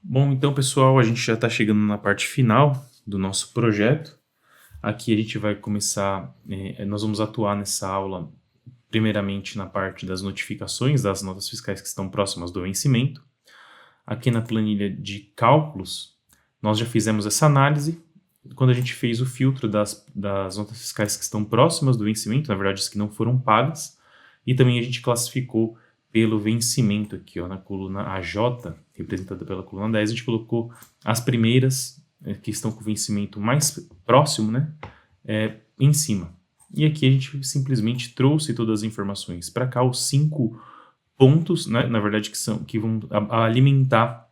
Bom, então, pessoal, a gente já está chegando na parte final do nosso projeto. Aqui a gente vai começar, nós vamos atuar nessa aula, primeiramente na parte das notificações das notas fiscais que estão próximas do vencimento. Aqui na planilha de cálculos, nós já fizemos essa análise. Quando a gente fez o filtro das notas fiscais que estão próximas do vencimento, na verdade, as que não foram pagas, e também a gente classificou pelo vencimento aqui, ó, na coluna AJ, representada pela coluna 10, a gente colocou as primeiras que estão com o vencimento mais próximo, né, em cima. E aqui a gente simplesmente trouxe todas as informações para cá, os 5 pontos, né, na verdade, que vão alimentar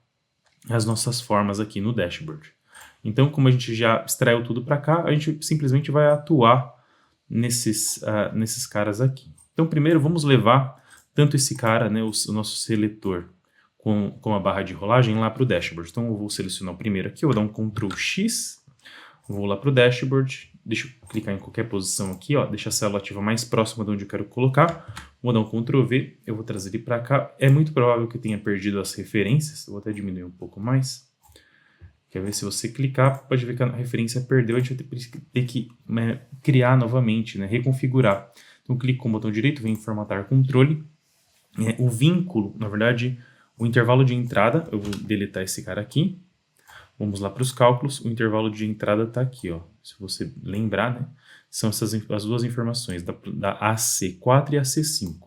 as nossas formas aqui no dashboard. Então, como a gente já extraiu tudo para cá, a gente simplesmente vai atuar nesses caras aqui. Então, primeiro vamos levar tanto esse cara, né, o nosso seletor, com a barra de rolagem lá para o dashboard. Então, eu vou selecionar o primeiro aqui, eu vou dar um Ctrl X, vou lá para o dashboard, deixa eu clicar em qualquer posição aqui, ó, deixa a célula ativa mais próxima de onde eu quero colocar, vou dar um Ctrl V, eu vou trazer ele para cá. É muito provável que eu tenha perdido as referências, eu vou até diminuir um pouco mais. Quer ver? Se você clicar, pode ver que a referência perdeu, a gente vai ter que criar novamente, né, reconfigurar. Então, clico com o botão direito, vem em formatar controle. O vínculo, na verdade, o intervalo de entrada, eu vou deletar esse cara aqui. Vamos lá para os cálculos, o intervalo de entrada está aqui, ó. Se você lembrar, né, são as duas informações, da AC4 e AC5.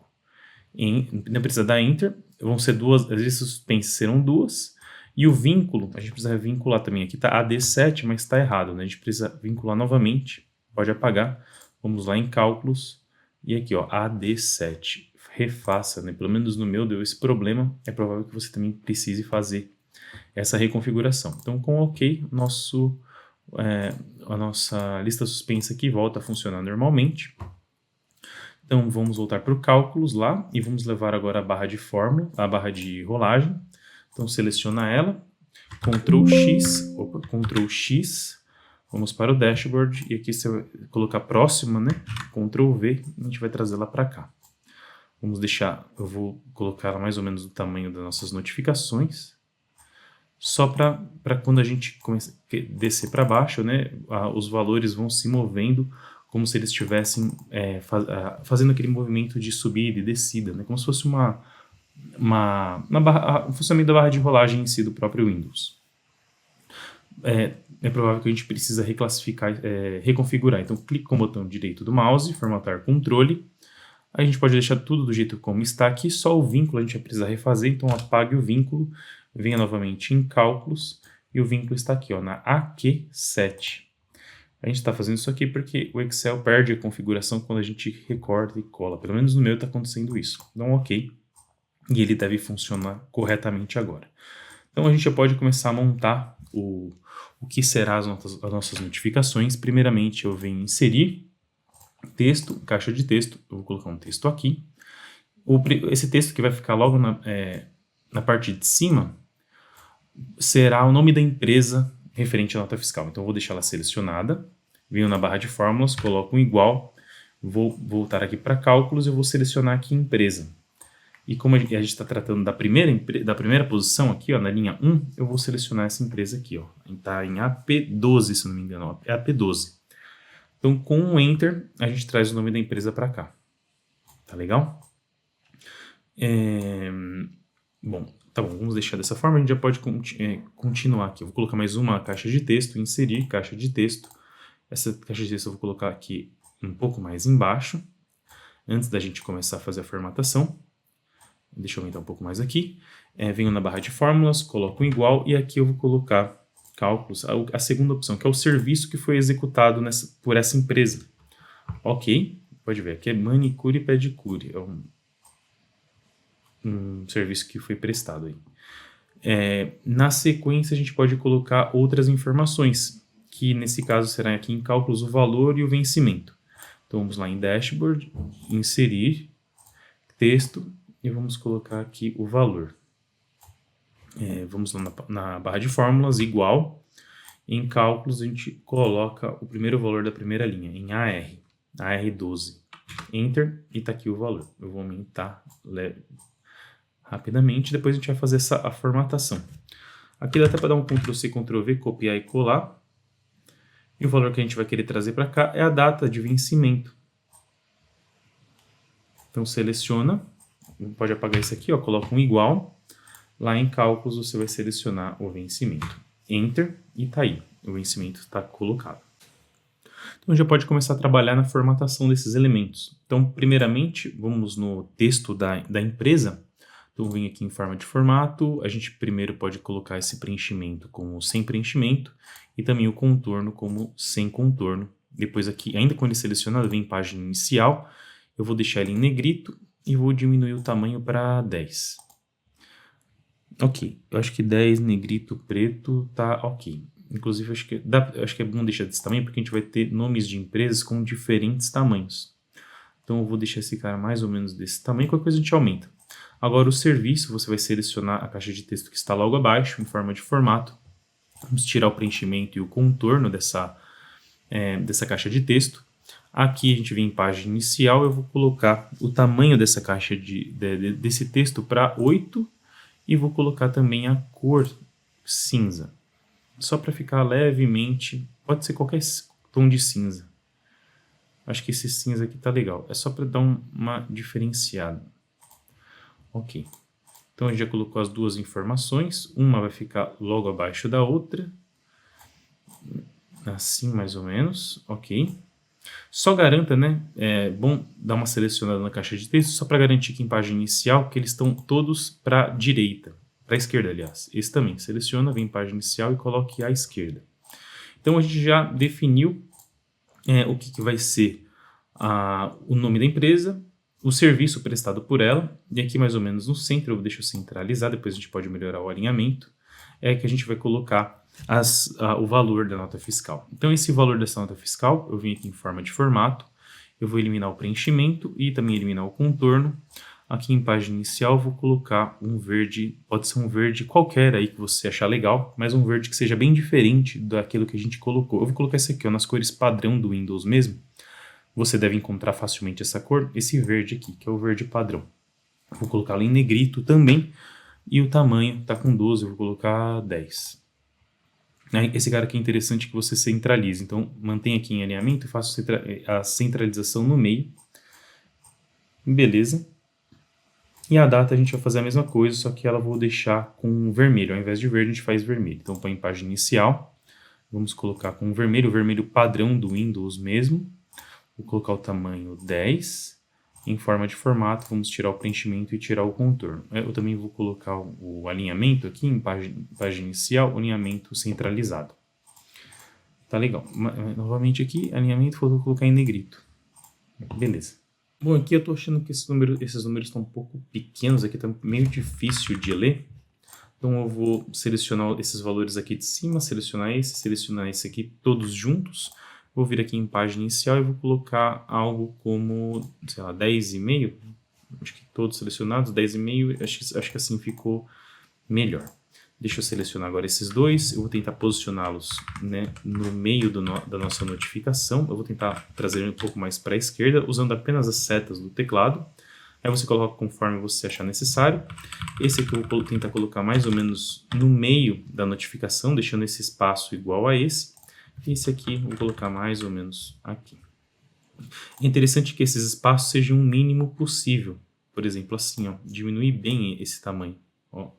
Não precisa dar Enter, vão ser duas, as vezes suspense serão duas, e o vínculo, a gente precisa vincular também, aqui está AD7, mas está errado, né, a gente precisa vincular novamente, pode apagar, vamos lá em cálculos, e aqui, ó, AD7, refaça, né, pelo menos no meu deu esse problema, é provável que você também precise fazer essa reconfiguração. Então, com OK, a nossa lista suspensa aqui volta a funcionar normalmente. Então, vamos voltar para o cálculos lá e vamos levar agora a barra de fórmula, a barra de rolagem. Então, seleciona ela, Ctrl X, vamos para o dashboard e aqui você vai colocar próxima, né? Ctrl V, a gente vai trazer ela para cá. Vamos deixar, eu vou colocar ela mais ou menos do tamanho das nossas notificações, só para quando a gente começar a descer para baixo, né, os valores vão se movendo como se eles estivessem fazendo aquele movimento de subida e descida, né, como se fosse o funcionamento da barra de rolagem em si do próprio Windows. É provável que a gente precisa reclassificar, reconfigurar. Então, clique com o botão direito do mouse, formatar controle. A gente pode deixar tudo do jeito como está aqui, só o vínculo a gente vai precisar refazer, então apague o vínculo, venha novamente em cálculos, e o vínculo está aqui, ó, na AQ7. A gente está fazendo isso aqui porque o Excel perde a configuração quando a gente recorta e cola, pelo menos no meu está acontecendo isso. Então, OK, e ele deve funcionar corretamente agora. Então, a gente já pode começar a montar o que serão as nossas notificações. Primeiramente, eu venho inserir texto, caixa de texto, eu vou colocar um texto aqui. Esse texto que vai ficar logo na parte de cima será o nome da empresa referente à nota fiscal. Então, eu vou deixar ela selecionada, venho na barra de fórmulas, coloco um igual, vou voltar aqui para cálculos e eu vou selecionar aqui empresa. E como a gente está tratando da primeira posição aqui, ó, na linha 1, eu vou selecionar essa empresa aqui, ó. Está em AP12, se não me engano, é AP12. Então, com o Enter, a gente traz o nome da empresa para cá. Tá legal? Bom, tá bom, vamos deixar dessa forma. A gente já pode continuar aqui. Eu vou colocar mais uma caixa de texto, inserir caixa de texto. Essa caixa de texto eu vou colocar aqui um pouco mais embaixo, antes da gente começar a fazer a formatação. Deixa eu aumentar um pouco mais aqui. Venho na barra de fórmulas, coloco um igual, e aqui eu vou colocar cálculos, a segunda opção, que é o serviço que foi executado por essa empresa. OK, pode ver, aqui é manicure e pedicure, é um serviço que foi prestado aí. Na sequência, a gente pode colocar outras informações, que nesse caso será aqui em cálculos o valor e o vencimento. Então, vamos lá em dashboard, inserir, texto, e vamos colocar aqui o valor. Vamos lá na barra de fórmulas, igual. Em cálculos, a gente coloca o primeiro valor da primeira linha, em AR12. Enter, e está aqui o valor. Eu vou aumentar rapidamente, depois a gente vai fazer a formatação. Aqui dá até para dar um Ctrl+C, Ctrl+V, copiar e colar. E o valor que a gente vai querer trazer para cá é a data de vencimento. Então seleciona, pode apagar isso aqui, ó, coloca um igual. Lá em cálculos você vai selecionar o vencimento. Enter e tá aí, o vencimento está colocado. Então já pode começar a trabalhar na formatação desses elementos. Então primeiramente vamos no texto da empresa. Então vem aqui em forma de formato, a gente primeiro pode colocar esse preenchimento como sem preenchimento e também o contorno como sem contorno. Depois aqui, ainda quando ele selecionado, vem página inicial, eu vou deixar ele em negrito e vou diminuir o tamanho para 10. Ok, eu acho que 10 negrito preto tá ok. Inclusive, acho que é bom deixar desse tamanho porque a gente vai ter nomes de empresas com diferentes tamanhos. Então eu vou deixar esse cara mais ou menos desse tamanho, qualquer coisa a gente aumenta. Agora o serviço, você vai selecionar a caixa de texto que está logo abaixo, em forma de formato. Vamos tirar o preenchimento e o contorno dessa caixa de texto. Aqui a gente vem em página inicial, eu vou colocar o tamanho dessa caixa desse texto para 8 e vou colocar também a cor cinza. Só para ficar levemente, pode ser qualquer tom de cinza. Acho que esse cinza aqui tá legal, é só para dar uma diferenciada. Ok, então a gente já colocou as duas informações, uma vai ficar logo abaixo da outra, assim mais ou menos, ok. Só garanta, né, é bom dar uma selecionada na caixa de texto, só para garantir que em página inicial que eles estão todos para a direita, para a esquerda, aliás. Esse também, seleciona, vem em página inicial e coloque à esquerda. Então a gente já definiu o que vai ser o nome da empresa, o serviço prestado por ela, e aqui mais ou menos no centro, eu deixo centralizar, depois a gente pode melhorar o alinhamento, é que a gente vai colocar o valor da nota fiscal. Então esse valor dessa nota fiscal, eu vim aqui em forma de formato, eu vou eliminar o preenchimento e também eliminar o contorno. Aqui em página inicial eu vou colocar um verde, pode ser um verde qualquer aí que você achar legal, mas um verde que seja bem diferente daquilo que a gente colocou. Eu vou colocar esse aqui, ó, nas cores padrão do Windows mesmo. Você deve encontrar facilmente essa cor, esse verde aqui, que é o verde padrão. Vou colocá-lo em negrito também, e o tamanho está com 12, eu vou colocar 10. Esse cara aqui é interessante que você centralize, então mantenha aqui em alinhamento e faça a centralização no meio. Beleza. E a data a gente vai fazer a mesma coisa, só que ela vou deixar com vermelho, ao invés de verde a gente faz vermelho. Então põe em página inicial, vamos colocar com vermelho, o vermelho padrão do Windows mesmo. Vou colocar o tamanho 10, em forma de formato, vamos tirar o preenchimento e tirar o contorno. Eu também vou colocar o alinhamento aqui em página inicial, alinhamento centralizado. Tá legal. Novamente aqui, alinhamento, vou colocar em negrito. Beleza. Bom, aqui eu tô achando que esses números estão um pouco pequenos, aqui tá meio difícil de ler. Então eu vou selecionar esses valores aqui de cima, selecionar esse aqui, todos juntos. Vou vir aqui em página inicial e vou colocar algo como, sei lá, 10,5. Acho que todos selecionados, 10,5. Acho que assim ficou melhor. Deixa eu selecionar agora esses dois. Eu vou tentar posicioná-los, né, no meio da nossa notificação. Eu vou tentar trazer um pouco mais para a esquerda, usando apenas as setas do teclado. Aí você coloca conforme você achar necessário. Esse aqui eu vou tentar colocar mais ou menos no meio da notificação, deixando esse espaço igual a esse. E esse aqui eu vou colocar mais ou menos aqui. É interessante que esses espaços sejam o mínimo possível. Por exemplo, assim, ó, diminuir bem esse tamanho. Ó.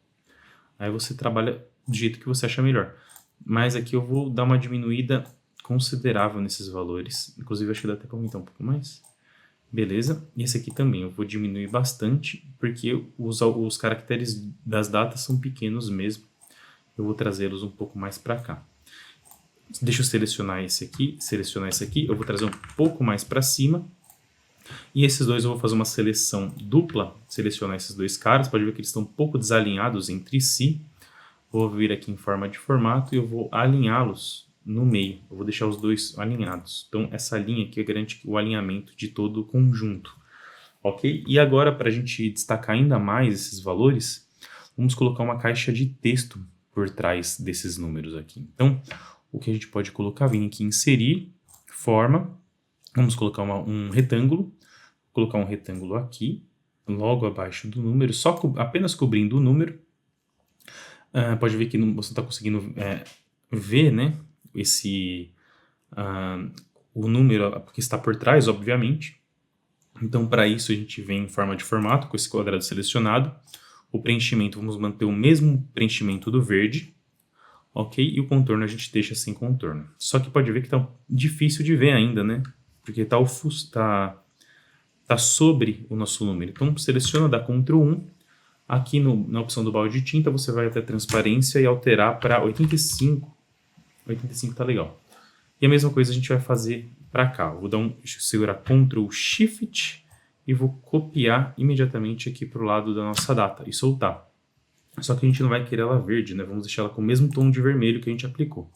Aí você trabalha do jeito que você achar melhor. Mas aqui eu vou dar uma diminuída considerável nesses valores. Inclusive, acho que dá até para aumentar um pouco mais. Beleza? E esse aqui também eu vou diminuir bastante, porque os caracteres das datas são pequenos mesmo. Eu vou trazê-los um pouco mais para cá. Deixa eu selecionar esse aqui, eu vou trazer um pouco mais para cima. E esses dois eu vou fazer uma seleção dupla, selecionar esses dois caras, pode ver que eles estão um pouco desalinhados entre si. Vou vir aqui em forma de formato e eu vou alinhá-los no meio, eu vou deixar os dois alinhados. Então essa linha aqui garante o alinhamento de todo o conjunto. Ok? E agora, para a gente destacar ainda mais esses valores, vamos colocar uma caixa de texto por trás desses números aqui. Então, o que a gente pode colocar, vem aqui em inserir, forma, vamos colocar um retângulo, colocar um retângulo aqui, logo abaixo do número, apenas cobrindo o número. Pode ver que você está conseguindo ver, né, o número que está por trás, obviamente. Então, para isso, a gente vem em forma de formato, com esse quadrado selecionado. O preenchimento, vamos manter o mesmo preenchimento do verde, ok? E o contorno a gente deixa sem contorno. Só que pode ver que está difícil de ver ainda, né? Porque tá sobre o nosso número. Então, seleciona, dá Ctrl 1. Aqui na opção do balde de tinta, você vai até transparência e alterar para 85. 85 tá legal. E a mesma coisa a gente vai fazer para cá. Eu vou segurar Ctrl Shift e vou copiar imediatamente aqui para o lado da nossa data e soltar. Só que a gente não vai querer ela verde, né? Vamos deixar ela com o mesmo tom de vermelho que a gente aplicou.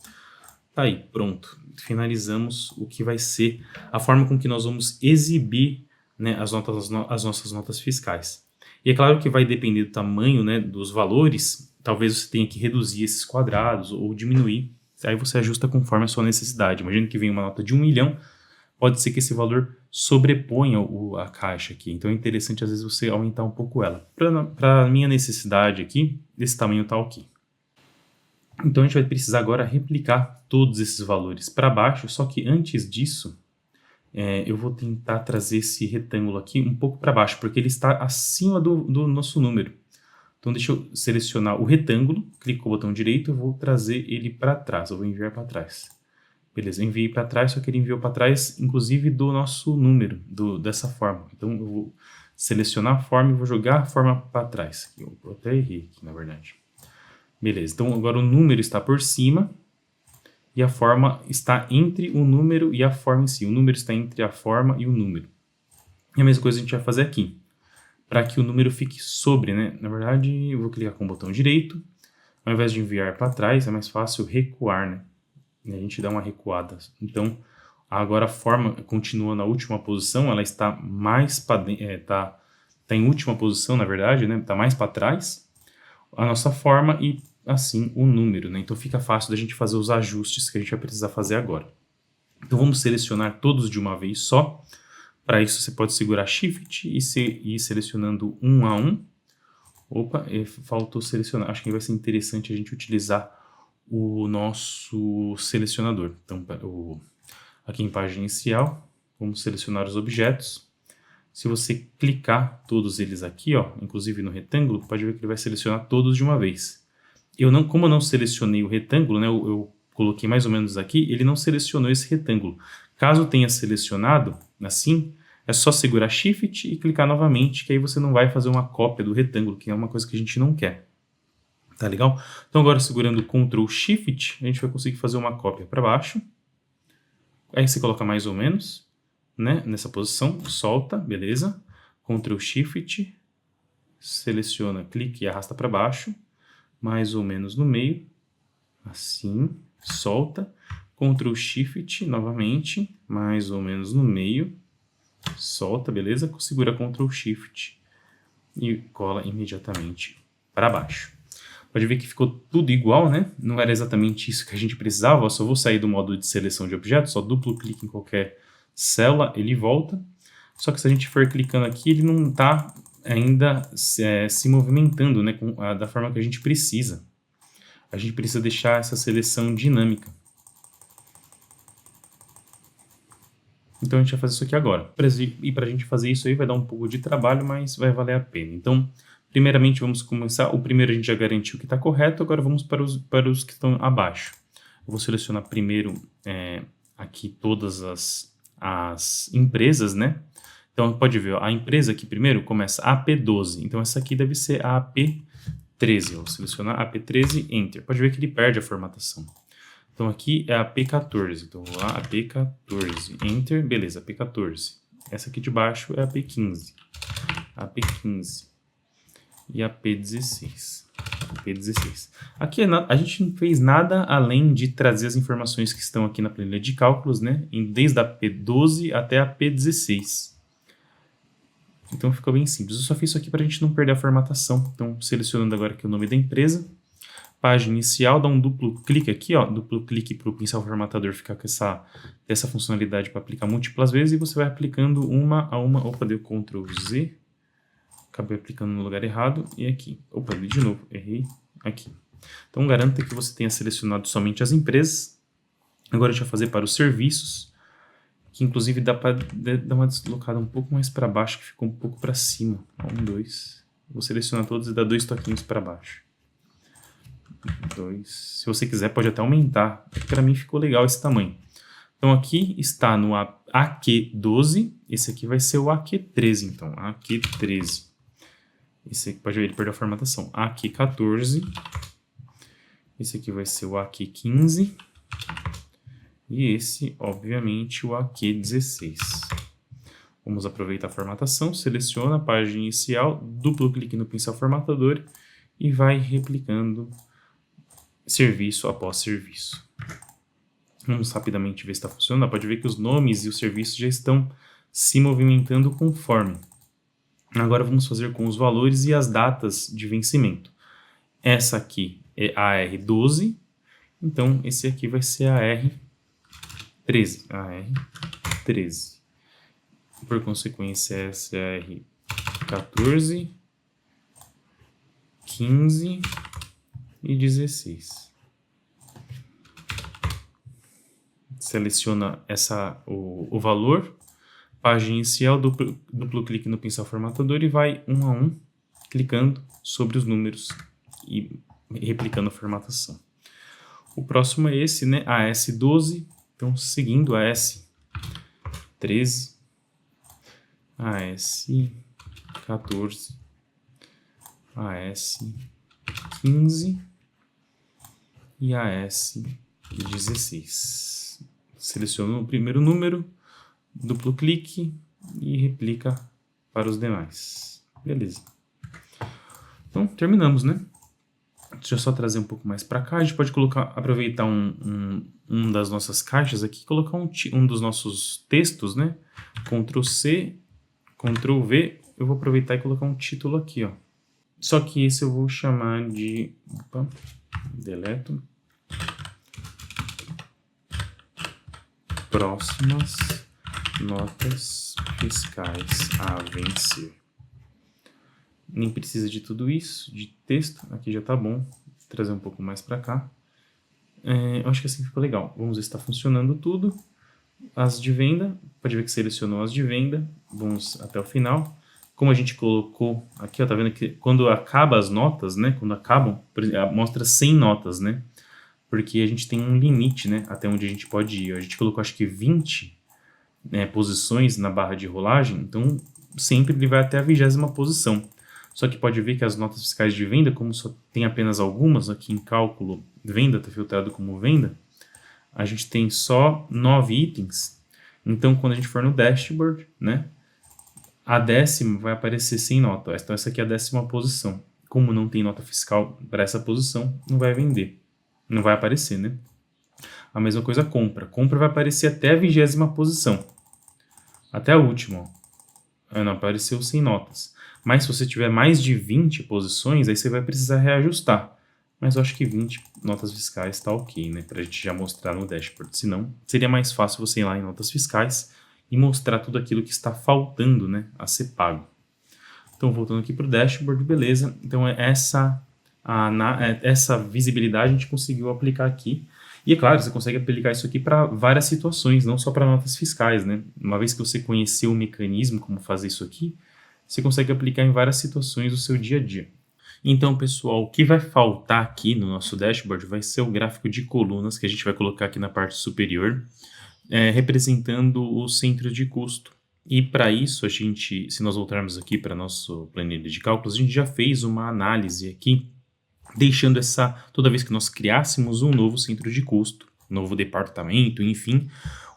Tá aí, pronto. Finalizamos o que vai ser a forma com que nós vamos exibir, né, as nossas notas fiscais. E é claro que vai depender do tamanho, né, dos valores. Talvez você tenha que reduzir esses quadrados ou diminuir. Aí você ajusta conforme a sua necessidade. Imagina que vem uma nota de 1 milhão, pode ser que esse valor sobreponha a caixa aqui. Então é interessante, às vezes, você aumentar um pouco ela. Para a minha necessidade aqui, esse tamanho tá ok. Então a gente vai precisar agora replicar todos esses valores para baixo, só que antes disso, eu vou tentar trazer esse retângulo aqui um pouco para baixo, porque ele está acima do nosso número. Então deixa eu selecionar o retângulo, clico com o botão direito, eu vou trazer ele para trás, eu vou enviar para trás. Beleza, enviei para trás, só que ele enviou para trás, inclusive do nosso número, dessa forma. Então eu vou selecionar a forma e vou jogar a forma para trás. Eu até errei aqui, na verdade. Beleza, então agora o número está por cima e a forma está entre o número e a forma em si. O número está entre a forma e o número. E a mesma coisa a gente vai fazer aqui, para que o número fique sobre, né? Na verdade, eu vou clicar com o botão direito. Ao invés de enviar para trás, é mais fácil recuar, né? E a gente dá uma recuada. Então, agora a forma continua na última posição, ela está mais para tá em última posição, na verdade, né? Está mais para trás a nossa forma e assim o número, né? Então fica fácil da gente fazer os ajustes que a gente vai precisar fazer agora. Então vamos selecionar todos de uma vez só. Para isso você pode segurar Shift e ir selecionando um a um. Opa, faltou selecionar. Acho que vai ser interessante a gente utilizar o nosso selecionador. Então, aqui em página inicial, vamos selecionar os objetos. Se você clicar todos eles aqui, ó, inclusive no retângulo, pode ver que ele vai selecionar todos de uma vez. Como eu não selecionei o retângulo, né, eu coloquei mais ou menos aqui, ele não selecionou esse retângulo. Caso tenha selecionado assim, é só segurar Shift e clicar novamente, que aí você não vai fazer uma cópia do retângulo, que é uma coisa que a gente não quer. Tá legal? Então agora segurando Ctrl Shift, a gente vai conseguir fazer uma cópia para baixo. Aí você coloca mais ou menos, né, nessa posição, solta, beleza? Ctrl Shift, seleciona, clique e arrasta para baixo, mais ou menos no meio, assim, solta, Ctrl Shift novamente, mais ou menos no meio, solta, beleza? Segura Ctrl Shift e cola imediatamente para baixo. Pode ver que ficou tudo igual, né? Não era exatamente isso que a gente precisava, eu só vou sair do modo de seleção de objetos, só duplo clique em qualquer célula, ele volta. Só que se a gente for clicando aqui, ele não está ainda se movimentando, né, da forma que a gente precisa. A gente precisa deixar essa seleção dinâmica. Então a gente vai fazer isso aqui agora. E para a gente fazer isso aí vai dar um pouco de trabalho, mas vai valer a pena. Então, primeiramente vamos começar. O primeiro a gente já garantiu que está correto, agora vamos para os que estão abaixo. Eu vou selecionar primeiro aqui todas as empresas, né? Então pode ver, ó, a empresa aqui primeiro começa AP12, então essa aqui deve ser a AP13. Eu vou selecionar AP13, Enter. Pode ver que ele perde a formatação. Então aqui é a P14, então vou lá, AP14, Enter, beleza, AP14. Essa aqui de baixo é a P15, AP15 e a P16. P16. Aqui a gente não fez nada além de trazer as informações que estão aqui na planilha de cálculos, né? Desde a P12 até a P16. Então ficou bem simples. Eu só fiz isso aqui para a gente não perder a formatação. Então, selecionando agora aqui o nome da empresa. Página inicial, dá um duplo clique aqui, ó. Duplo clique para o pincel formatador ficar com essa funcionalidade para aplicar múltiplas vezes. E você vai aplicando uma a uma. Opa, deu Ctrl Z. Acabei aplicando no lugar errado. E aqui. Opa, de novo. Errei. Aqui. Então, garanta que você tenha selecionado somente as empresas. Agora, a gente vai fazer para os serviços, que inclusive dá para dar uma deslocada um pouco mais para baixo, que ficou um pouco para cima. 1, 2. Vou selecionar todos e dar 2 toquinhos para baixo. 2. Se você quiser, pode até aumentar. Para mim ficou legal esse tamanho. Então, aqui está no AQ12. Esse aqui vai ser o AQ13, então. AQ13. Esse aqui, pode ver, ele perdeu a formatação. AQ14. Esse aqui vai ser o AQ15. E esse, obviamente, o AQ16. Vamos aproveitar a formatação, seleciona a página inicial, duplo clique no pincel formatador e vai replicando serviço após serviço. Vamos rapidamente ver se está funcionando. Pode ver que os nomes e os serviços já estão se movimentando conforme. Agora vamos fazer com os valores e as datas de vencimento. Essa aqui é a AR12, então esse aqui vai ser a AR13. AR13. Por consequência, essa é a AR14, 15 e 16. Seleciona o valor, página inicial, duplo clique no pincel formatador e vai um a um, clicando sobre os números e replicando a formatação. O próximo é esse, né? A S12, então seguindo a S13, a S14, a S15 e a S16. Seleciona o primeiro número, duplo clique e replica para os demais. Beleza. Então, terminamos, né? Deixa eu só trazer um pouco mais para cá. A gente pode aproveitar um das nossas caixas aqui e colocar um dos nossos textos, né? Ctrl C, Ctrl V. Eu vou aproveitar e colocar um título aqui, ó. Só que esse eu vou chamar de... Opa, deleto. Próximas notas fiscais a vencer. Nem precisa de tudo isso, de texto. Aqui já tá bom. Vou trazer um pouco mais para cá. Eu acho que assim ficou legal. Vamos ver se está funcionando tudo. As de venda. Pode ver que selecionou as de venda. Vamos até o final. Como a gente colocou aqui, ó, tá vendo que quando acaba as notas, né? Quando acabam, por exemplo, mostra 100 notas, né? Porque a gente tem um limite, né? Até onde a gente pode ir. A gente colocou, acho que 20 posições na barra de rolagem. Então, sempre ele vai até a 20ª posição. Só que pode ver que as notas fiscais de venda, como só tem apenas algumas, aqui em cálculo, venda, está filtrado como venda, a gente tem só 9 itens. Então, quando a gente for no dashboard, né, a 10ª vai aparecer sem nota. Então, essa aqui é a 10ª posição. Como não tem nota fiscal para essa posição, não vai vender. Não vai aparecer, né? A mesma coisa compra. Compra vai aparecer até a 20ª posição. Até a última, ó. Não apareceu sem notas. Mas se você tiver mais de 20 posições, aí você vai precisar reajustar. Mas eu acho que 20 notas fiscais está ok, né? Para a gente já mostrar no dashboard. Senão, seria mais fácil você ir lá em notas fiscais e mostrar tudo aquilo que está faltando, né, a ser pago. Então, voltando aqui para o dashboard, beleza. Então, essa visibilidade a gente conseguiu aplicar aqui. E é claro, você consegue aplicar isso aqui para várias situações, não só para notas fiscais, né? Uma vez que você conheceu o mecanismo, como fazer isso aqui, você consegue aplicar em várias situações do seu dia a dia. Então, pessoal, o que vai faltar aqui no nosso dashboard vai ser o gráfico de colunas que a gente vai colocar aqui na parte superior, representando o centro de custo. E para isso, se nós voltarmos aqui para nosso planilha de cálculos, a gente já fez uma análise aqui, deixando toda vez que nós criássemos um novo centro de custo, novo departamento, enfim,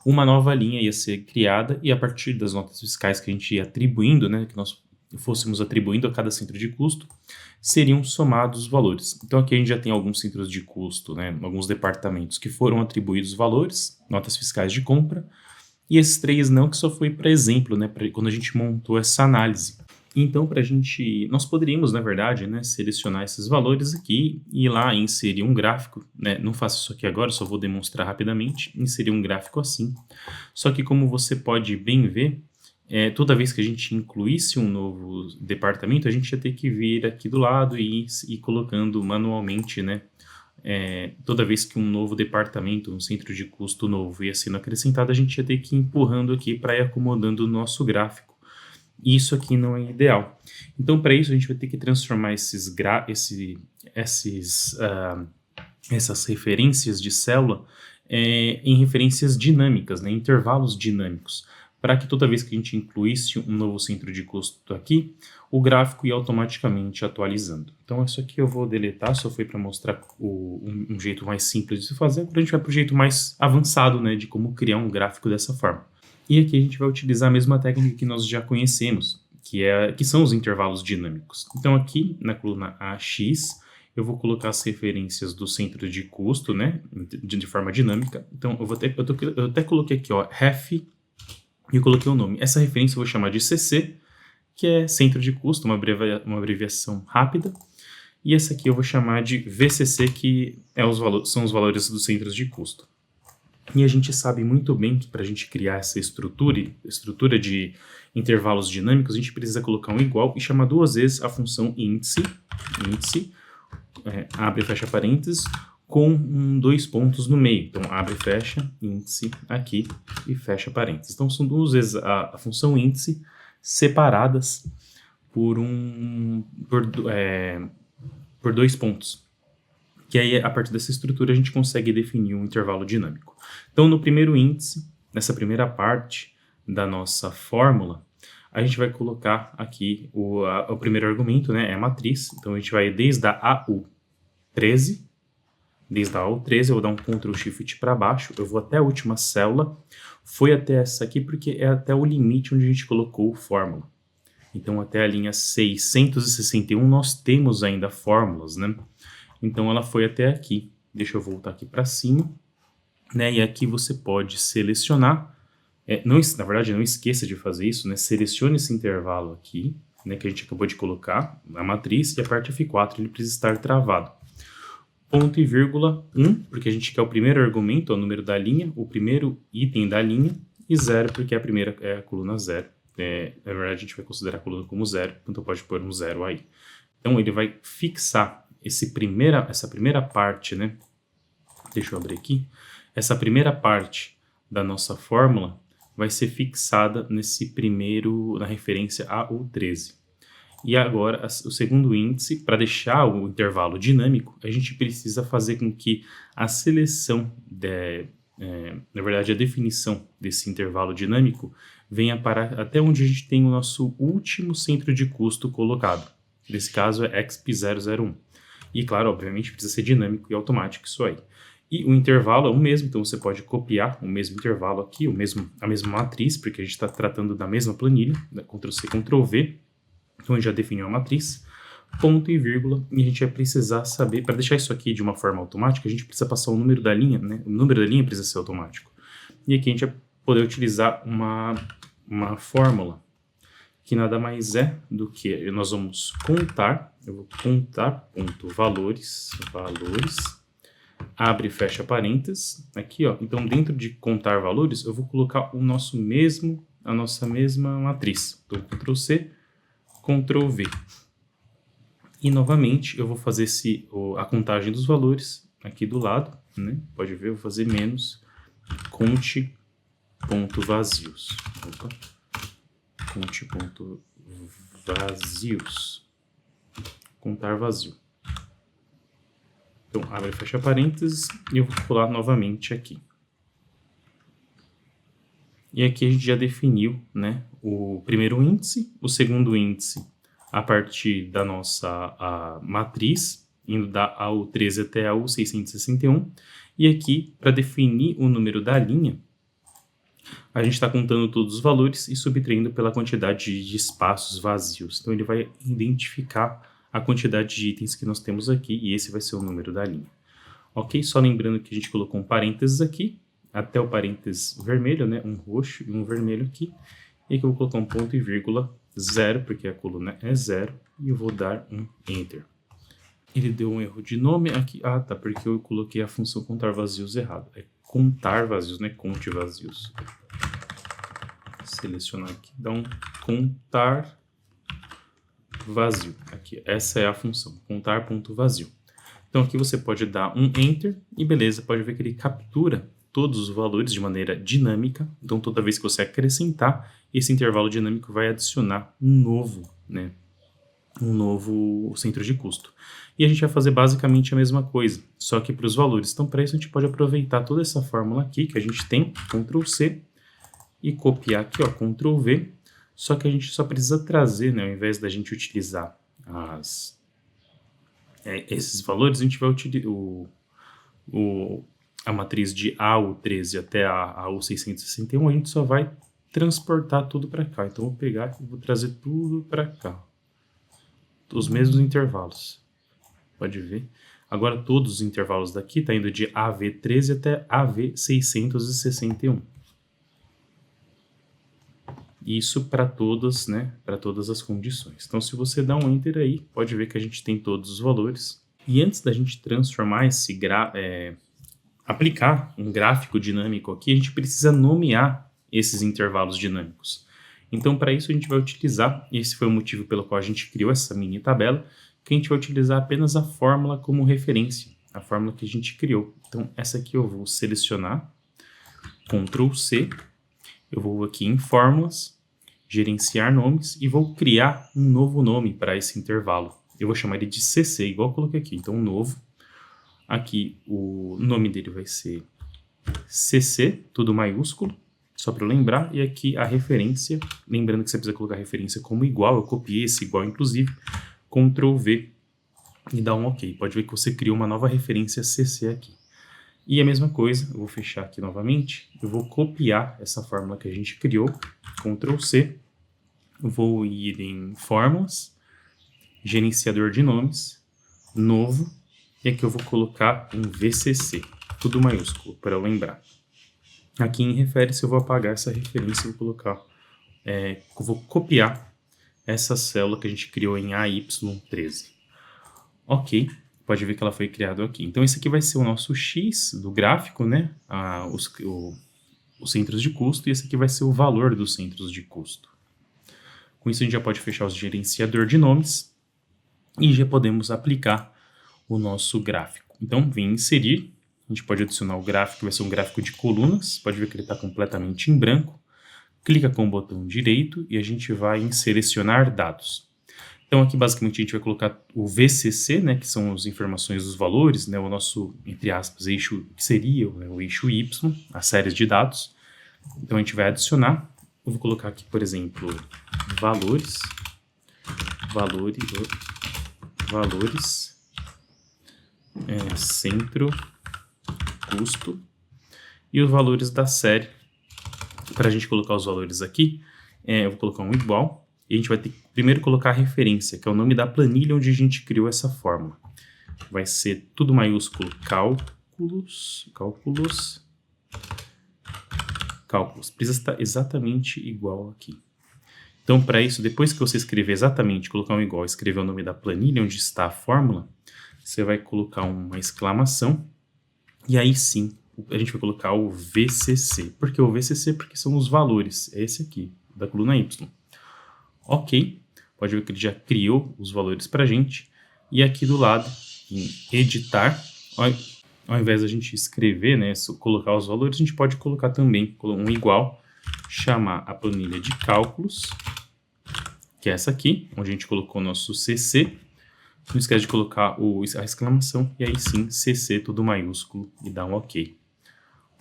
uma nova linha ia ser criada e a partir das notas fiscais que a gente ia atribuindo, né, que nós fôssemos atribuindo a cada centro de custo, seriam somados os valores. Então aqui a gente já tem alguns centros de custo, né, alguns departamentos que foram atribuídos valores, notas fiscais de compra, e esses 3 não, que só foi para exemplo, né, quando a gente montou essa análise. Então, nós poderíamos, na verdade, né, selecionar esses valores aqui e ir lá e inserir um gráfico, né, não faço isso aqui agora, só vou demonstrar rapidamente, inserir um gráfico assim. Só que como você pode bem ver, toda vez que a gente incluísse um novo departamento, a gente ia ter que vir aqui do lado e ir colocando manualmente, né? Toda vez que um novo departamento, um centro de custo novo ia sendo acrescentado, a gente ia ter que ir empurrando aqui para ir acomodando o nosso gráfico. E isso aqui não é ideal. Então, para isso, a gente vai ter que transformar essas referências de célula em referências dinâmicas, né, intervalos dinâmicos, para que toda vez que a gente incluísse um novo centro de custo aqui, o gráfico ia automaticamente atualizando. Então, isso aqui eu vou deletar, só foi para mostrar um jeito mais simples de se fazer. Agora a gente vai para o jeito mais avançado, né, de como criar um gráfico dessa forma. E aqui a gente vai utilizar a mesma técnica que nós já conhecemos, que são os intervalos dinâmicos. Então, aqui na coluna AX, eu vou colocar as referências do centro de custo, né, de forma dinâmica. Então, eu até coloquei aqui, ó, ref, e eu coloquei o nome. Essa referência eu vou chamar de CC, que é centro de custo, uma abreviação rápida. E essa aqui eu vou chamar de VCC, que são os valores dos centros de custo. E a gente sabe muito bem que para a gente criar essa estrutura de intervalos dinâmicos, a gente precisa colocar um igual e chamar duas vezes a função índice, abre e fecha parênteses, com dois pontos no meio. Então, abre e fecha, índice aqui e fecha parênteses. Então, são duas vezes a função índice separadas por dois pontos. Que aí, a partir dessa estrutura, a gente consegue definir um intervalo dinâmico. Então, no primeiro índice, nessa primeira parte da nossa fórmula, a gente vai colocar aqui o primeiro argumento, né, é a matriz. Então, a gente vai desde a AU13, eu vou dar um Ctrl Shift para baixo, eu vou até a última célula, foi até essa aqui porque é até o limite onde a gente colocou fórmula. Então, até a linha 661, nós temos ainda fórmulas, né? Então, ela foi até aqui. Deixa eu voltar aqui para cima, né? E aqui você pode selecionar. Na verdade, não esqueça de fazer isso, né? Selecione esse intervalo aqui, né? Que a gente acabou de colocar na matriz. E a parte F4 ele precisa estar travado. Ponto e vírgula 1, porque a gente quer o primeiro argumento, o número da linha, o primeiro item da linha. E 0, porque a primeira é a coluna 0. Na verdade, a gente vai considerar a coluna como 0, então pode pôr um 0 aí. Então, ele vai fixar essa primeira parte, né? Deixa eu abrir aqui. Essa primeira parte da nossa fórmula vai ser fixada na referência AU13. E agora, o segundo índice, para deixar o intervalo dinâmico, a gente precisa fazer com que a seleção, na verdade, a definição desse intervalo dinâmico venha para até onde a gente tem o nosso último centro de custo colocado. Nesse caso é exp001. E, claro, obviamente, precisa ser dinâmico e automático isso aí. E o intervalo é o mesmo, então você pode copiar o mesmo intervalo aqui, a mesma matriz, porque a gente está tratando da mesma planilha, né? Ctrl+C, Ctrl+V. Então, a gente já definiu a matriz, ponto e vírgula, e a gente vai precisar saber, para deixar isso aqui de uma forma automática, a gente precisa passar o número da linha, né? O número da linha precisa ser automático. E aqui a gente vai poder utilizar uma fórmula, que nada mais é do que nós vamos contar, eu vou contar ponto valores, abre e fecha parênteses, aqui ó, então dentro de contar valores eu vou colocar a nossa mesma matriz, então Ctrl+C, Ctrl+V, e novamente eu vou fazer a contagem dos valores aqui do lado, né, pode ver, eu vou fazer menos, conte ponto vazios, conte ponto vazios, contar vazio. Então, abre e fecha parênteses e eu vou pular novamente aqui. E aqui a gente já definiu, né, o primeiro índice, o segundo índice a partir da nossa matriz, indo da AU13 até a AU661. E aqui, para definir o número da linha, a gente está contando todos os valores e subtraindo pela quantidade de espaços vazios. Então, ele vai identificar a quantidade de itens que nós temos aqui, e esse vai ser o número da linha. Ok? Só lembrando que a gente colocou um parênteses aqui, até o parênteses vermelho, né? Um roxo e um vermelho aqui. E aqui eu vou colocar um ponto e vírgula 0, porque a coluna é 0, e eu vou dar um Enter. Ele deu um erro de nome aqui. Ah, tá, porque eu coloquei a função contar vazios errado. É contar vazios, não é conte vazios. selecionar aqui, dar um contar vazio. Aqui, essa é a função, contar ponto vazio. Então aqui você pode dar um Enter e beleza, pode ver que ele captura todos os valores de maneira dinâmica. Então toda vez que você acrescentar, esse intervalo dinâmico vai adicionar um novo centro de custo. E a gente vai fazer basicamente a mesma coisa, só que para os valores. Então para isso a gente pode aproveitar toda essa fórmula aqui que a gente tem, Ctrl C, e copiar aqui, ó, Ctrl V, só que a gente só precisa trazer, né, ao invés da gente utilizar esses valores, a gente vai utilizar a matriz de AU13 até a AU661, a gente só vai transportar tudo para cá. Então, eu vou pegar e vou trazer tudo para cá. Os mesmos intervalos. Pode ver. Agora, todos os intervalos daqui estão indo de AV13 até AV661. Isso para todas, né, para todas as condições. Então, se você dá um Enter aí, pode ver que a gente tem todos os valores. E antes da gente transformar aplicar um gráfico dinâmico aqui, a gente precisa nomear esses intervalos dinâmicos. Então, para isso, a gente vai utilizar, esse foi o motivo pelo qual a gente criou essa mini tabela, que a gente vai utilizar apenas a fórmula como referência, a fórmula que a gente criou. Então, essa aqui eu vou selecionar, Ctrl C, eu vou aqui em Fórmulas, Gerenciar Nomes, e vou criar um novo nome para esse intervalo. Eu vou chamar ele de CC, igual eu coloquei aqui. Então, novo. Aqui, o nome dele vai ser CC, tudo maiúsculo, só para eu lembrar. E aqui a referência, lembrando que você precisa colocar a referência como igual, eu copiei esse igual, inclusive, Ctrl V e dá um OK. Pode ver que você criou uma nova referência CC aqui. E a mesma coisa, eu vou fechar aqui novamente, eu vou copiar essa fórmula que a gente criou, Ctrl C, vou ir em Fórmulas, Gerenciador de Nomes, Novo, e aqui eu vou colocar um VCC, tudo maiúsculo, para eu lembrar. Aqui em Refere-se eu vou apagar essa referência e vou colocar, eu vou copiar essa célula que a gente criou em AY13. Ok. Pode ver que ela foi criada aqui. Então, esse aqui vai ser o nosso X do gráfico, né? Os centros de custo, e esse aqui vai ser o valor dos centros de custo. Com isso, a gente já pode fechar o gerenciador de nomes e já podemos aplicar o nosso gráfico. Então, vem inserir. A gente pode adicionar o gráfico, vai ser um gráfico de colunas. Pode ver que ele está completamente em branco. Clica com o botão direito e a gente vai em Selecionar Dados. Então, aqui, basicamente, a gente vai colocar o VCC, né, que são as informações dos valores, né, o nosso, entre aspas, eixo, que seria, né, o eixo Y, as séries de dados. Então, a gente vai adicionar. Eu vou colocar aqui, por exemplo, valores, centro, custo, e os valores da série. Para a gente colocar os valores aqui, eu vou colocar um igual. E a gente vai ter que primeiro colocar a referência, que é o nome da planilha onde a gente criou essa fórmula. Vai ser tudo maiúsculo, cálculos. Precisa estar exatamente igual aqui. Então, para isso, depois que você escrever exatamente, colocar um igual, escrever o nome da planilha onde está a fórmula, você vai colocar uma exclamação. E aí sim, a gente vai colocar o VCC. Por que o VCC? Porque são os valores. É esse aqui, da coluna Y. Ok, pode ver que ele já criou os valores para a gente. E aqui do lado, em editar, ao invés da gente escrever, né, colocar os valores, a gente pode colocar também um igual, chamar a planilha de cálculos, que é essa aqui, onde a gente colocou o nosso CC. Não esquece de colocar a exclamação, e aí sim, CC tudo maiúsculo, e dá um OK.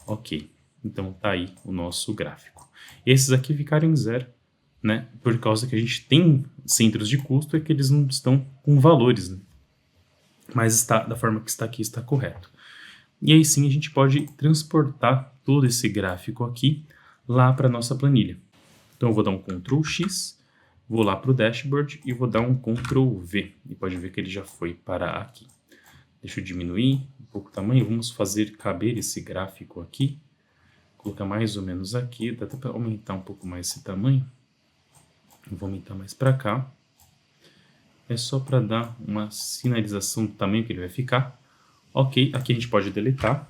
Ok, então tá aí o nosso gráfico. Esses aqui ficaram em 0. Né? Por causa que a gente tem centros de custo, é que eles não estão com valores, né? Mas da forma que está aqui, está correto. E aí sim a gente pode transportar todo esse gráfico aqui lá para a nossa planilha. Então eu vou dar um Ctrl X, vou lá para o dashboard e vou dar um Ctrl V. E pode ver que ele já foi para aqui. Deixa eu diminuir um pouco o tamanho, vamos fazer caber esse gráfico aqui. Colocar mais ou menos aqui, dá até para aumentar um pouco mais esse tamanho. Vou aumentar mais para cá. É só para dar uma sinalização do tamanho que ele vai ficar. Ok, aqui a gente pode deletar.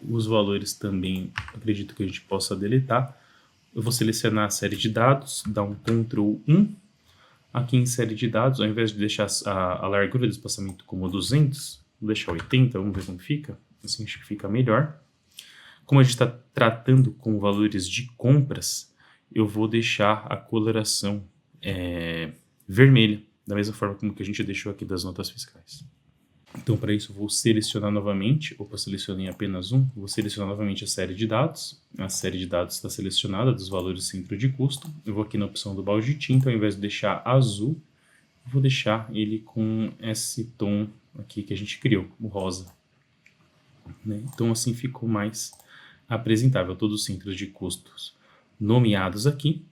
Os valores também, acredito que a gente possa deletar. eu vou selecionar a série de dados, dar um Ctrl 1. Aqui em série de dados, ao invés de deixar a largura do espaçamento como 200, vou deixar 80, vamos ver como fica. Assim acho que fica melhor. Como a gente está tratando com valores de compras, eu vou deixar a coloração vermelha, da mesma forma como que a gente deixou aqui das notas fiscais. Então, para isso, eu vou selecionar novamente, opa, selecionei apenas um, vou selecionar novamente a série de dados. A série de dados está selecionada dos valores centro de custo. Eu vou aqui na opção do balde de tinta, ao invés de deixar azul, eu vou deixar ele com esse tom aqui que a gente criou, o rosa. Né? Então, assim ficou mais apresentável, todos os centros de custos nomeados aqui.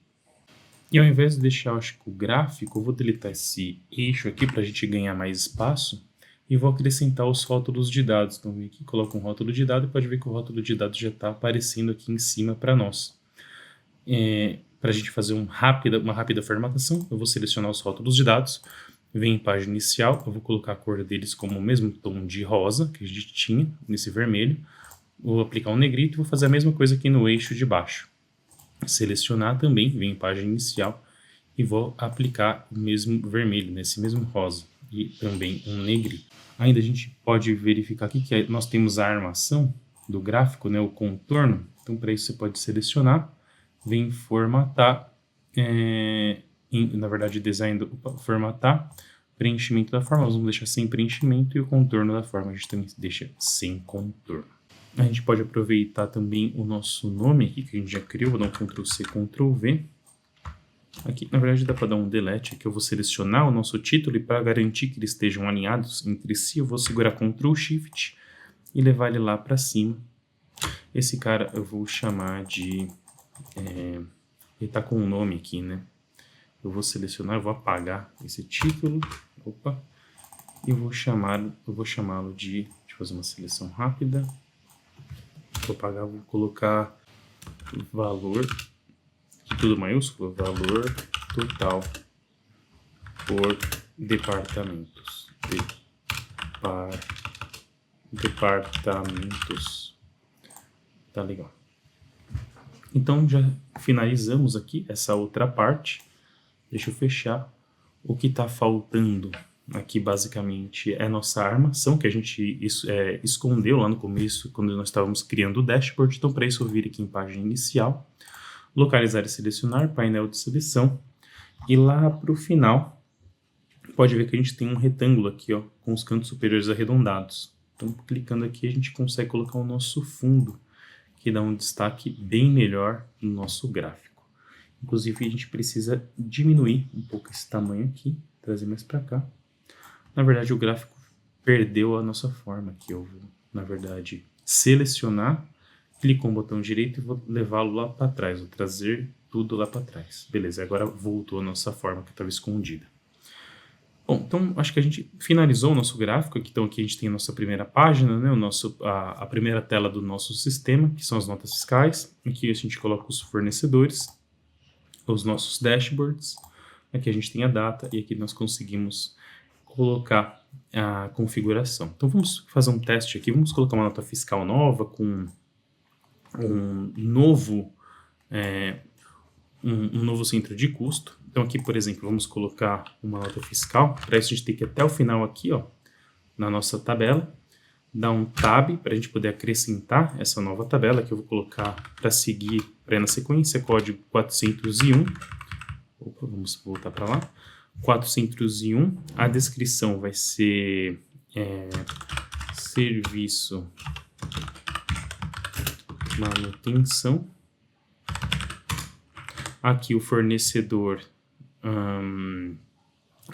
E ao invés de deixar, acho que o gráfico, eu vou deletar esse eixo aqui para a gente ganhar mais espaço. E vou acrescentar os rótulos de dados. Então, vem aqui, coloco um rótulo de dado e pode ver que o rótulo de dados já está aparecendo aqui em cima para nós. Para a gente fazer uma rápida formatação, eu vou selecionar os rótulos de dados, venho em página inicial, eu vou colocar a cor deles como o mesmo tom de rosa que a gente tinha, nesse vermelho. Vou aplicar um negrito e vou fazer a mesma coisa aqui no eixo de baixo. Selecionar também, venho em página inicial e vou aplicar o mesmo vermelho, nesse mesmo rosa. E também um negrito. Ainda a gente pode verificar aqui que nós temos a armação do gráfico, né, o contorno. Então, para isso você pode selecionar, vem formatar, na verdade, design, formatar, preenchimento da forma. Nós vamos deixar sem preenchimento e o contorno da forma a gente também deixa sem contorno. A gente pode aproveitar também o nosso nome aqui, que a gente já criou, vou dar um Ctrl+C, Ctrl+V. Aqui, na verdade, dá para dar um delete aqui. Eu vou selecionar o nosso título e para garantir que eles estejam alinhados entre si, eu vou segurar Ctrl+Shift e levar ele lá para cima. Esse cara eu vou chamar de... ele está com um nome aqui, né? Eu vou selecionar, eu vou apagar esse título. Opa! E eu vou chamá-lo de... Deixa eu fazer uma seleção rápida. Vou apagar, vou colocar valor... tudo maiúsculo, valor total por departamentos. Departamentos. Tá legal. Então, já finalizamos aqui essa outra parte. Deixa eu fechar. O que está faltando aqui, basicamente, é a nossa armação, que a gente escondeu lá no começo, quando nós estávamos criando o dashboard. Então, para isso, eu vim aqui em página inicial. Localizar e selecionar, painel de seleção. E lá para o final, pode ver que a gente tem um retângulo aqui, ó, com os cantos superiores arredondados. Então, clicando aqui, a gente consegue colocar o nosso fundo, que dá um destaque bem melhor no nosso gráfico. Inclusive, a gente precisa diminuir um pouco esse tamanho aqui, trazer mais para cá. Na verdade, o gráfico perdeu a nossa forma aqui. Eu vou, na verdade, selecionar, clico com o botão direito e vou levá-lo lá para trás, vou trazer tudo lá para trás. Beleza, agora voltou a nossa forma que estava escondida. Bom, então acho que a gente finalizou o nosso gráfico. Então aqui a gente tem a nossa primeira página, né, a primeira tela do nosso sistema, que são as notas fiscais. Aqui a gente coloca os fornecedores, os nossos dashboards. Aqui a gente tem a data e aqui nós conseguimos colocar a configuração. Então vamos fazer um teste aqui, vamos colocar uma nota fiscal nova com um novo centro de custo. Então aqui, por exemplo, vamos colocar uma nota fiscal. Para isso a gente tem que ir até o final aqui, ó, na nossa tabela, dar um tab para a gente poder acrescentar essa nova tabela, que eu vou colocar para seguir, para ir na sequência, código 401. Opa, vamos voltar para lá. 401. A descrição vai ser serviço manutenção. Aqui o fornecedor, a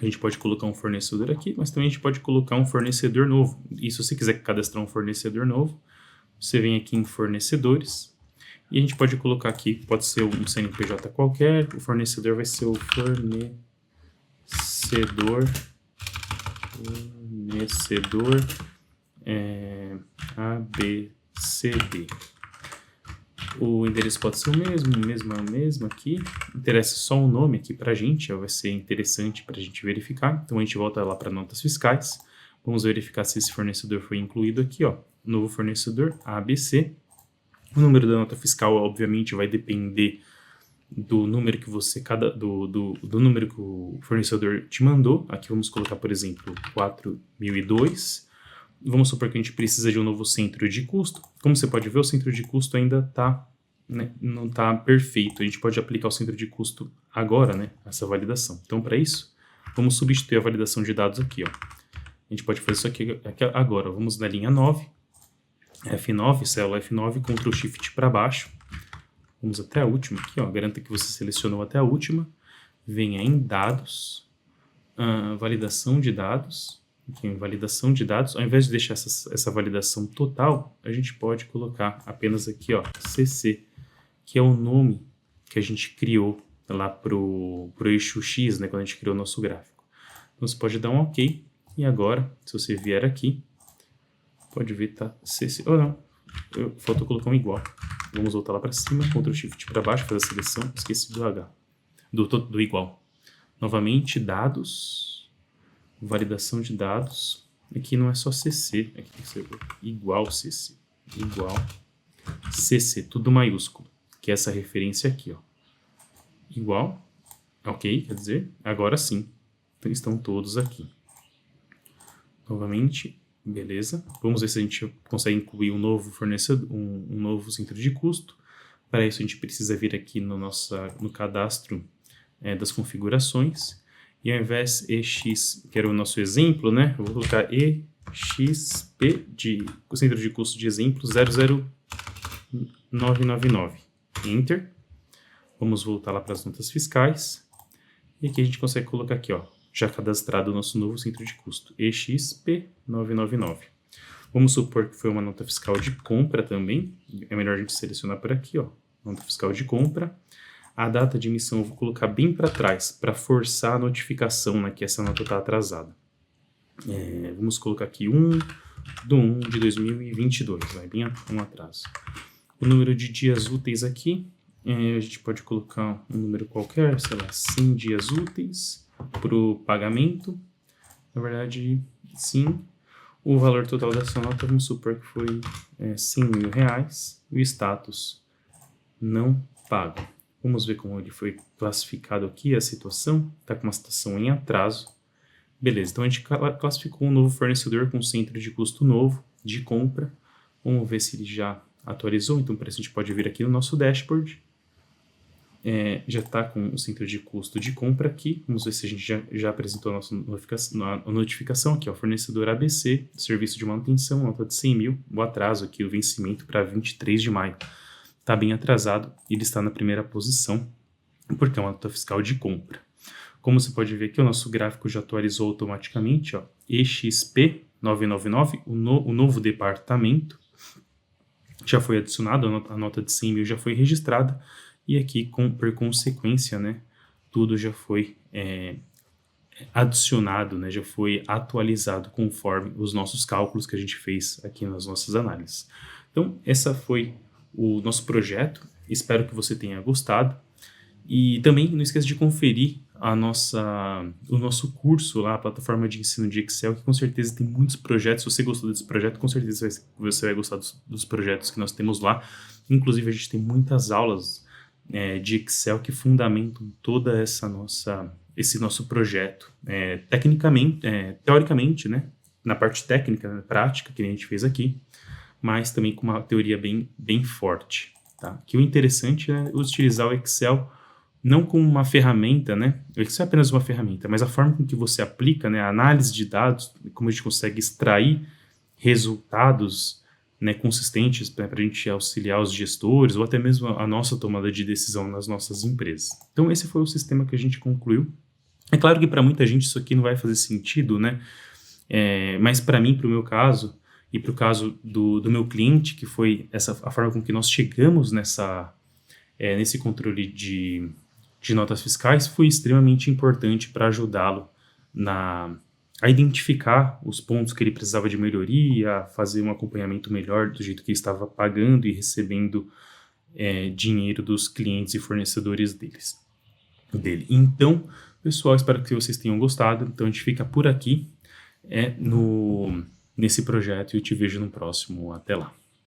gente pode colocar um fornecedor aqui, mas também a gente pode colocar um fornecedor novo. E se você quiser cadastrar um fornecedor novo, você vem aqui em fornecedores e a gente pode colocar aqui, pode ser um CNPJ qualquer, o fornecedor vai ser o fornecedor ABCD. O endereço pode ser o mesmo aqui. Interessa só o nome aqui pra gente, vai ser interessante pra gente verificar. Então a gente volta lá para notas fiscais. Vamos verificar se esse fornecedor foi incluído aqui, ó. Novo fornecedor, ABC. O número da nota fiscal, obviamente, vai depender do número que você, do número que o fornecedor te mandou. Aqui vamos colocar, por exemplo, 4002. Vamos supor que a gente precisa de um novo centro de custo. Como você pode ver, o centro de custo ainda está, né, não está perfeito. A gente pode aplicar o centro de custo agora, né, essa validação. Então, para isso, vamos substituir a validação de dados aqui, ó. A gente pode fazer isso aqui agora. Vamos na linha 9, F9, célula F9, Ctrl Shift para baixo. Vamos até a última aqui, ó. Garanta que você selecionou até a última. Venha em dados, validação de dados. Aqui em validação de dados. Ao invés de deixar essa validação total, a gente pode colocar apenas aqui, ó, CC, que é o nome que a gente criou lá pro eixo X, né, quando a gente criou o nosso gráfico. Então você pode dar um OK. E agora, se você vier aqui, pode ver, tá CC. Ou não, faltou colocar um igual. Vamos voltar lá para cima, Ctrl Shift para baixo, fazer a seleção. Esqueci do H, do igual. Novamente, dados, validação de dados. Aqui não é só CC, aqui tem que ser igual CC. Igual CC, tudo maiúsculo. Que é essa referência aqui, ó. Igual, ok, quer dizer, agora sim, estão todos aqui. Novamente, beleza. Vamos ver se a gente consegue incluir um novo fornecedor, um novo centro de custo. Para isso, a gente precisa vir aqui no cadastro das configurações. E ao invés EX, que era o nosso exemplo, né? Eu vou colocar EXP, o centro de custo de exemplo 00999. Enter. Vamos voltar lá para as notas fiscais. E aqui a gente consegue colocar aqui, ó, já cadastrado o nosso novo centro de custo, EXP999. Vamos supor que foi uma nota fiscal de compra também. É melhor a gente selecionar por aqui, ó, nota fiscal de compra. A data de emissão eu vou colocar bem para trás, para forçar a notificação, né, que essa nota está atrasada. Vamos colocar aqui 1/1 de 2022, vai bem um atraso. O número de dias úteis aqui, a gente pode colocar um número qualquer, sei lá, 100 dias úteis para o pagamento. Na verdade, sim. O valor total dessa nota, vamos supor que foi R$100.000. O status não pago. Vamos ver como ele foi classificado aqui, a situação. Está com uma situação em atraso. Beleza, então a gente classificou um novo fornecedor com centro de custo novo, de compra. Vamos ver se ele já atualizou. Então, para isso a gente pode vir aqui no nosso dashboard. Já está com o centro de custo de compra aqui. Vamos ver se a gente já apresentou a nossa notificação aqui, ó, fornecedor ABC, serviço de manutenção, nota de 100 mil, o atraso aqui, o vencimento para 23 de maio. Está bem atrasado, ele está na primeira posição, porque é uma nota fiscal de compra. Como você pode ver aqui, o nosso gráfico já atualizou automaticamente, ó, EXP999, o novo departamento, já foi adicionado, a nota de 100 mil já foi registrada, e aqui, por consequência, né, tudo já foi adicionado, né, já foi atualizado conforme os nossos cálculos que a gente fez aqui nas nossas análises. Então, essa foi o nosso projeto. Espero que você tenha gostado. E também não esqueça de conferir o nosso curso lá, a plataforma de ensino de Excel, que com certeza tem muitos projetos. Se você gostou desse projeto, com certeza você vai gostar dos projetos que nós temos lá. Inclusive, a gente tem muitas aulas de Excel que fundamentam toda esse nosso projeto, teoricamente, né, na parte técnica, na prática, que a gente fez aqui, mas também com uma teoria bem forte, tá? Que o interessante é utilizar o Excel não como uma ferramenta, né? O Excel é apenas uma ferramenta, mas a forma com que você aplica, né, a análise de dados, como a gente consegue extrair resultados, né, consistentes para a gente auxiliar os gestores ou até mesmo a nossa tomada de decisão nas nossas empresas. Então esse foi o sistema que a gente concluiu. É claro que para muita gente isso aqui não vai fazer sentido, né? Mas para mim, para o meu caso e para o caso do meu cliente, que foi a forma com que nós chegamos nesse controle de notas fiscais, foi extremamente importante para ajudá-lo a identificar os pontos que ele precisava de melhoria, a fazer um acompanhamento melhor do jeito que ele estava pagando e recebendo dinheiro dos clientes e fornecedores dele. Então, pessoal, espero que vocês tenham gostado. Então, a gente fica por aqui nesse projeto e eu te vejo no próximo. Até lá.